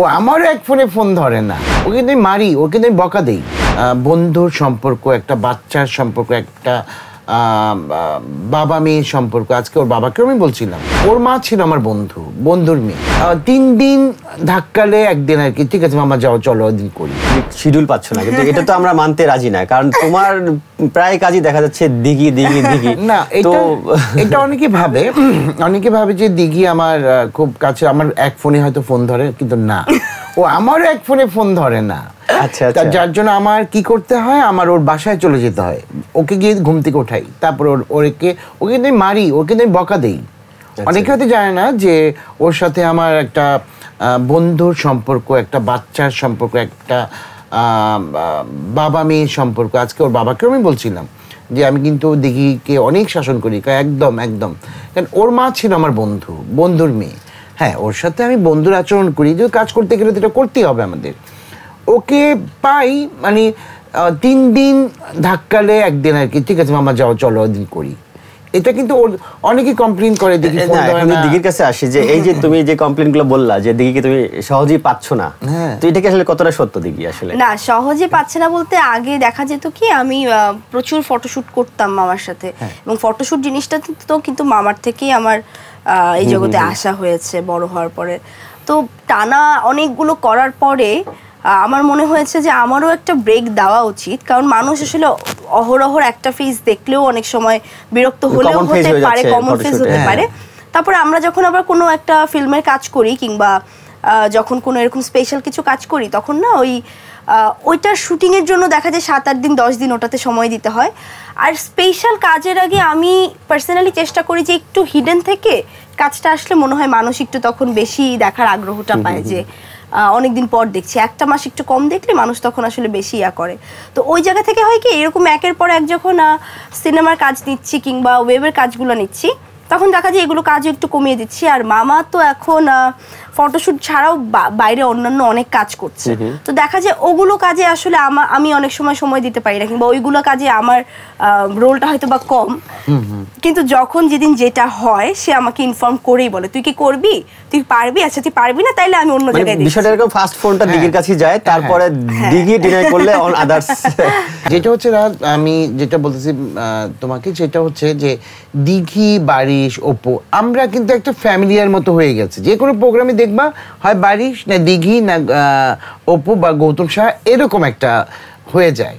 ও আমারও এক ফোনে ফোন ধরে না, ওকে কিন্তু মারি, ওকে কিন্তু বকা দেই। বন্ধুর সম্পর্ক, একটা বাচ্চার সম্পর্ক, একটা বাবা মেয়ের সম্পর্ক। আজকে ওর বাবাকেও আমি বলছিলাম, ওর মা ছিল আমার বন্ধু, বন্ধুর মেয়ে। 3 দিন ধাক্কালে একদিন আর কি, ঠিক আছে মামা যাও চলো ওদিন করি। শিডিউল পাচ্ছ না, কিন্তু এটা তো আমরা মানতে রাজি না, কারণ তোমার প্রায় কাজই দেখা যাচ্ছে দিঘি দিঘি দিঘি। না এটা অনেকে ভাবে যে দিঘি আমার খুব কাছে, আমার এক ফোনে হয়তো ফোন ধরে, কিন্তু না, ও আমারও এক ফোনে ফোন ধরে না। আচ্ছা, যার জন্য আমার কি করতে হয়, আমার ওর বাসায় চলে যেতে হয়, ওকে গিয়ে ঘুম থেকে ওঠাই, তারপর ওকে কিন্তু মারি, ওকে কিন্তু বকা দেই। অনেকে হয়তো জানে না যে ওর সাথে আমার একটা বন্ধুর সম্পর্ক, একটা বাচ্চার সম্পর্ক, একটা বাবা মেয়ের সম্পর্ক। আজকে ওর বাবাকেও আমি বলছিলাম যে আমি কিন্তু দিঘিকে অনেক শাসন করি, একদম একদম, কারণ ওর মা ছিল আমার বন্ধু, বন্ধুর মেয়ে। হ্যাঁ, ওর সাথে আমি বন্ধুর আচরণ করি, যে কাজ করতে গেলে তো এটা করতেই হবে আমাদের। ওকে পাই মানে 3 দিন ধাক্কালে একদিন আর কি, ঠিক আছে মামা যাও চলো ওদিন করি। এটা কিন্তু অনেকে কমপ্লেইন করে দিঘি ফোন ধরে না। দিঘির কাছে আসি যে এই যে তুমি যে কমপ্লেইন গুলো বললা যে দিঘিকে তুমি সহজেই পাচ্ছ না, তো এটা কি আসলে কতটা সত্য? দিঘি আসলে না সহজে পাচ্ছে না বলতে, আগে দেখা যেত কি আমি প্রচুর ফটোশুট করতাম মামার সাথে, এবং ফটোশুট জিনিসটা তো কিন্তু মামার থেকেই আমার এই জগতে আসা হয়েছে বড় হওয়ার পরে। তো টানা অনেকগুলো করার পরে আমার মনে হয়েছে যে আমারও একটা ব্রেক দেওয়া উচিত, কারণ মানুষ আসলে অহরহর একটা ফেস দেখলেও অনেক সময় বিরক্ত হলেও হতে পারে, কমন ফেস হতে পারে। তারপরে আমরা যখন আবার কোনো একটা ফিল্মের কাজ করি, কিংবা যখন কোনো এরকম স্পেশাল কিছু কাজ করি, তখন না ওইটার শুটিংয়ের জন্য দেখা যায় 7-8 দিন 10 দিন ওটাতে সময় দিতে হয়। আর স্পেশাল কাজের আগে আমি পার্সোনালি চেষ্টা করি যে একটু হিডেন থেকে কাজটা আসলে মনে হয় মানুষ একটু তখন বেশি দেখার আগ্রহটা পায়, যে অনেকদিন পর দেখছি। একটা মাস একটু কম দেখলে মানুষ তখন আসলে বেশি করে। তো ওই জায়গা থেকে হয় কি, এরকম একের পর এক যখন সিনেমার কাজ নিচ্ছি কিংবা ওয়েবের কাজগুলো নিচ্ছি, তখন দেখা যায় এগুলো কাজও একটু কমিয়ে দিচ্ছি। আর মামা তো এখন ফটোশুট ছাড়াও বাইরে অন্যান্য অনেক কাজ করছে, তো দেখা যায় ওগুলো কাজে আসলে আমি অনেক সময় দিতে পারি না, কিংবা ওইগুলো কাজে আমার রোলটা হয়তো বা কম। কিন্তু যখন যেদিন যেটা হয়, সে আমাকে ইনফর্ম করেই বলে তুই কি করবি, তুই পারবি, আচ্ছা তুই পারবি না তাইলে আমি অন্য জায়গায় দিচ্ছি। বিষয়টা এরকম ফার্স্ট ফোনটা দিঘির কাছে যায়, তারপরে দিঘি ডিনাই করলে অন আদার্স। যেটা হচ্ছে আমি যেটা বলতেছি তোমাকে, যেটা হচ্ছে যে দিঘি, বারিশ, অপু, আমরা কিন্তু একটা ফ্যামিলিয়ার মতো হয়ে গেছে। যে কোনো প্রোগ্রামে দেখবা হয় বারিশ না দিঘি না অপু বা গৌতম শাহ, এরকম একটা হয়ে যায়।